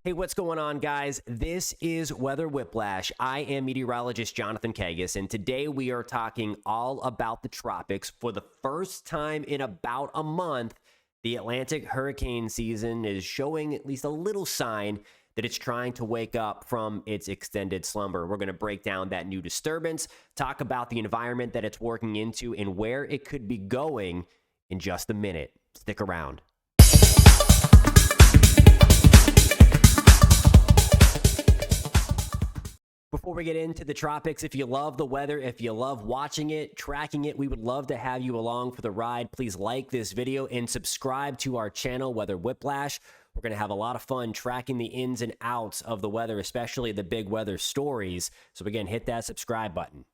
Hey, what's going on, guys? This is Weather Whiplash. I am meteorologist Jonathan Kagas, and today we are talking all about the tropics. For the first time in about a month, the Atlantic hurricane season is showing at least a little sign that it's trying to wake up from its extended slumber. We're going to break down that new disturbance, talk about the environment that it's working into, and where it could be going in just a minute. Stick around. Before we get into the tropics, if you love the weather, if you love watching it, tracking it, we would love to have you along for the ride. Please like this video and subscribe to our channel, Weather Whiplash. We're going to have a lot of fun tracking the ins and outs of the weather, especially the big weather stories. So again, hit that subscribe button.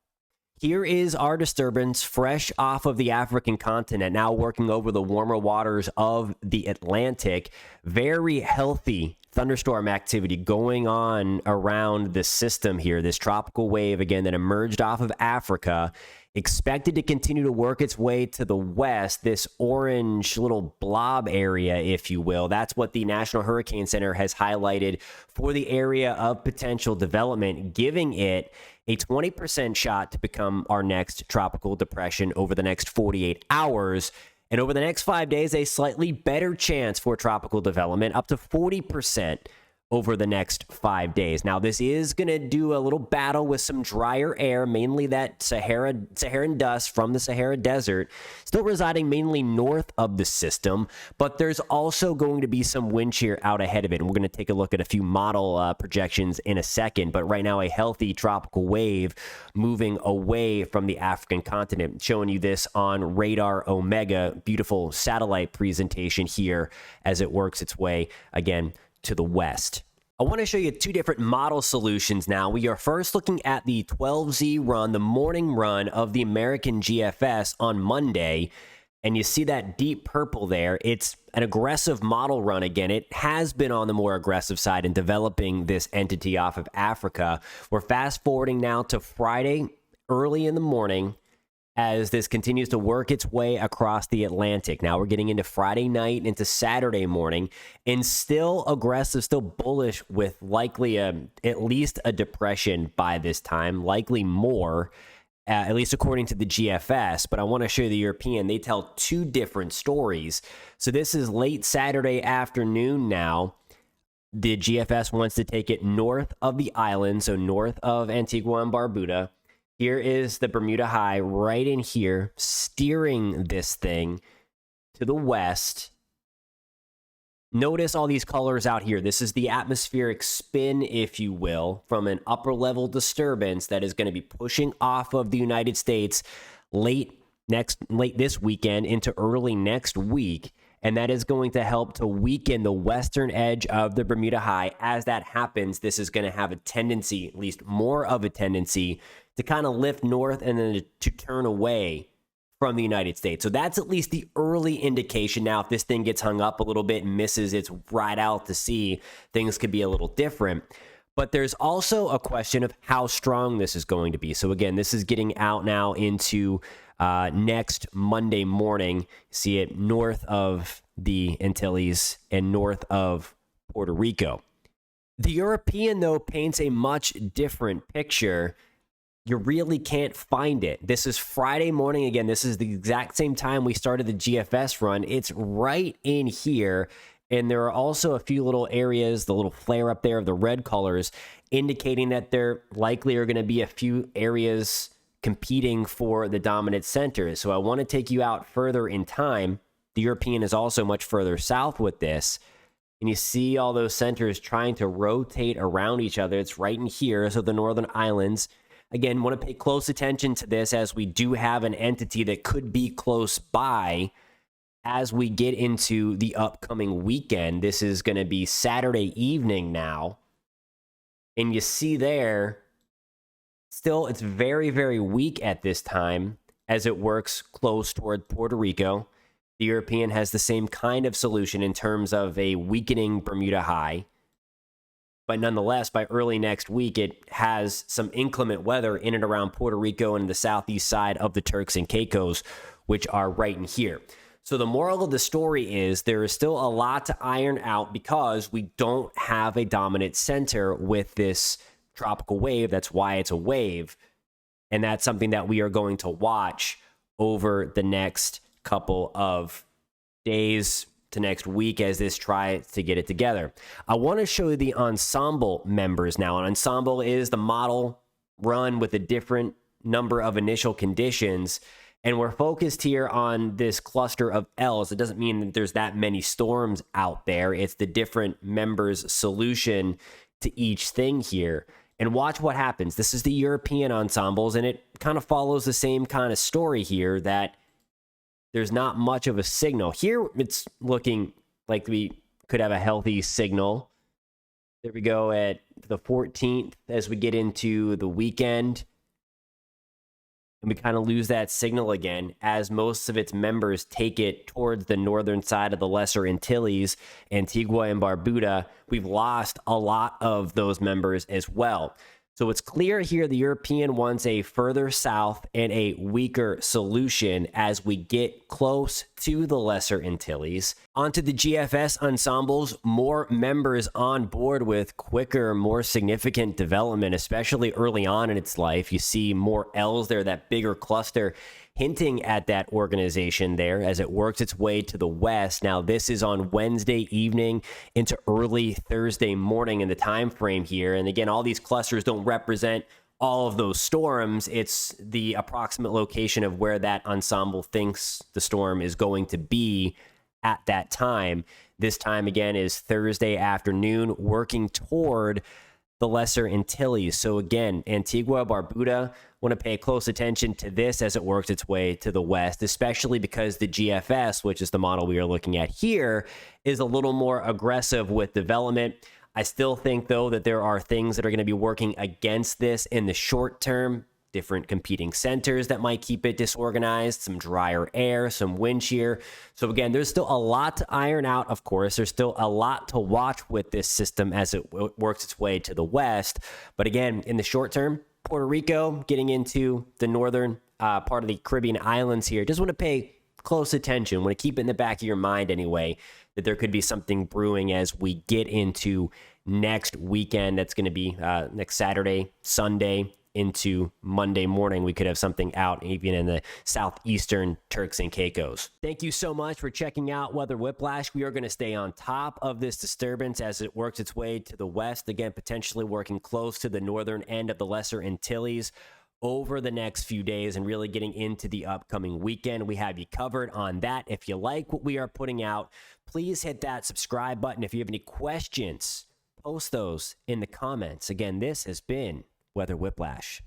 Here is our disturbance fresh off of the African continent, now working over the warmer waters of the Atlantic. Very healthy thunderstorm activity going on around the system here. This tropical wave, again, that emerged off of Africa, expected to continue to work its way to the west, this orange little blob area, if you will. That's what the National Hurricane Center has highlighted for the area of potential development, giving it a 20% shot to become our next tropical depression over the next 48 hours. And over the next 5 days, a slightly better chance for tropical development, up to 40% over the next 5 days. Now, this is going to do a little battle with some drier air, mainly that Saharan dust from the Sahara Desert, still residing mainly north of the system, but there's also going to be some wind shear out ahead of it. And we're going to take a look at a few model projections in a second, but right now a healthy tropical wave moving away from the African continent, showing you this on Radar Omega, beautiful satellite presentation here as it works its way again to the west. I want to show you two different model solutions now. We are first looking at the 12Z run, the morning run of the American GFS on Monday. And you see that deep purple there. It's an aggressive model run again. It has been on the more aggressive side in developing this entity off of Africa. We're fast forwarding now to Friday early in the morning as this continues to work its way across the Atlantic. Now we're getting into Friday night, into Saturday morning, and still aggressive, still bullish with likely at least a depression by this time, likely more, at least according to the GFS. But I want to show you the European. They tell two different stories. So this is late Saturday afternoon now. The GFS wants to take it north of the island, so north of Antigua and Barbuda. Here is the Bermuda High right in here, steering this thing to the west. Notice all these colors out here. This is the atmospheric spin, if you will, from an upper level disturbance that is going to be pushing off of the United States late this weekend into early next week. And that is going to help to weaken the western edge of the Bermuda High. As that happens, this is going to have a tendency, at least more of a tendency, to kind of lift north and then to turn away from the United States. So that's at least the early indication. Now, if this thing gets hung up a little bit and misses its ride out to sea, things could be a little different. But there's also a question of how strong this is going to be. So again, this is getting out now into next Monday morning. See it north of the Antilles and north of Puerto Rico. The European, though, paints a much different picture. You really can't find it. This is Friday morning. Again, this is the exact same time we started the GFS run. It's right in here. And there are also a few little areas, the little flare up there of the red colors, indicating that there likely are going to be a few areas competing for the dominant center. So I want to take you out further in time. The European is also much further south with this. And you see all those centers trying to rotate around each other. It's right in here. So the northern islands. Again, want to pay close attention to this as we do have an entity that could be close by as we get into the upcoming weekend. This is going to be Saturday evening now. And you see there, still, it's very, very weak at this time as it works close toward Puerto Rico. The European has the same kind of solution in terms of a weakening Bermuda High. But nonetheless, by early next week, it has some inclement weather in and around Puerto Rico and the southeast side of the Turks and Caicos, which are right in here. So the moral of the story is there is still a lot to iron out because we don't have a dominant center with this tropical wave. That's why it's a wave. And that's something that we are going to watch over the next couple of days to next week as this tries to get it together. I want to show you the ensemble members now. An ensemble is the model run with a different number of initial conditions. And we're focused here on this cluster of L's. It doesn't mean that there's that many storms out there. It's the different members' solution to each thing here. And watch what happens. This is the European ensembles, and it kind of follows the same kind of story here that there's not much of a signal. Here, it's looking like we could have a healthy signal. There we go at the 14th as we get into the weekend. And we kind of lose that signal again as most of its members take it towards the northern side of the Lesser Antilles, Antigua and Barbuda. We've lost a lot of those members as well. So it's clear here the European wants a further south and a weaker solution as we get close to the Lesser Antilles. Onto the GFS ensembles, more members on board with quicker, more significant development, especially early on in its life. You see more L's there, that bigger cluster, hinting at that organization there as it works its way to the west. Now, this is on Wednesday evening into early Thursday morning in the time frame here. And again, all these clusters don't represent all of those storms. It's the approximate location of where that ensemble thinks the storm is going to be at that time. This time, again, is Thursday afternoon, working toward the Lesser Antilles. So again, Antigua, Barbuda, want to pay close attention to this as it works its way to the west, especially because the GFS, which is the model we are looking at here, is a little more aggressive with development. I still think, though, that there are things that are going to be working against this in the short term, different competing centers that might keep it disorganized, some drier air, some wind shear. So again, there's still a lot to iron out, of course. There's still a lot to watch with this system as it works its way to the west. But again, in the short term, Puerto Rico getting into the northern part of the Caribbean islands here. Just want to pay close attention. Want to keep it in the back of your mind anyway, that there could be something brewing as we get into next weekend. That's going to be next Saturday, Sunday, into Monday morning. We could have something out even in the southeastern Turks and Caicos. Thank you so much for checking out Weather Whiplash. We are going to stay on top of this disturbance as it works its way to the west, again, potentially working close to the northern end of the Lesser Antilles over the next few days and really getting into the upcoming weekend. We have you covered on that. If you like what we are putting out, please hit that subscribe button. If you have any questions, post those in the comments. Again, this has been Weather Whiplash.